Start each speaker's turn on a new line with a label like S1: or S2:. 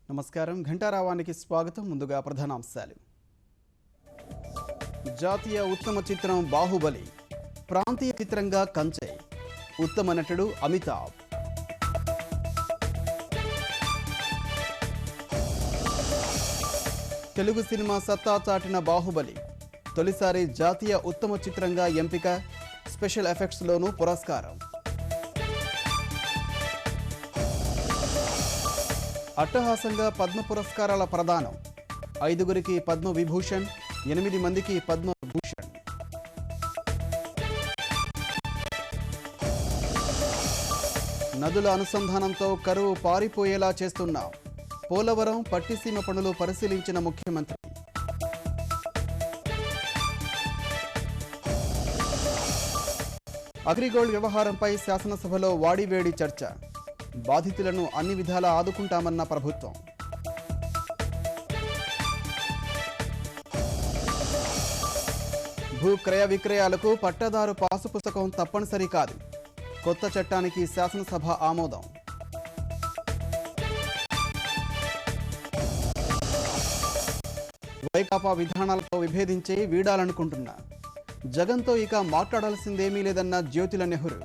S1: నమస్కారం ఘంటారావానికి స్వాగతం. ముందుగా ప్రధానాంశాలు. జాతీయ ఉత్తమ చిత్రం బాహుబలి, ప్రాంతీయ చిత్రంగా కంచె, ఉత్తమ నటుడు అమితాబ్. తెలుగు సినిమా సత్తా చాటిన బాహుబలి తొలిసారి జాతీయ ఉత్తమ చిత్రంగా ఎంపిక, స్పెషల్ ఎఫెక్ట్స్లోనూ పురస్కారం. అట్టహాసంగా పద్మ పురస్కారాల ప్రదానం, 5గురికి పద్మ విభూషణ్, 8 మందికి పద్మ భూషణ్. నదుల అనుసంధానంతో కరువు పారిపోయేలా చేస్తున్న పోలవరం పట్టిసీమ పనులు పరిశీలించిన ముఖ్యమంత్రి. అగ్రిగోల్డ్ వ్యవహారంపై శాసనసభలో వాడివేడి చర్చ, బాధితులను అన్ని విధాలా ఆదుకుంటామన్న ప్రభుత్వం. భూ క్రయ విక్రయాలకు పట్టాదారు పాసు పుస్తకం తప్పనిసరి కాదు, కొత్త చట్టానికి శాసనసభ ఆమోదం. వైకాపా విధానాలతో విభేదించి వీడాలనుకుంటున్నా జగన్తో ఇక మాట్లాడాల్సిందేమీ లేదన్న జ్యోతిల నెహ్రూ.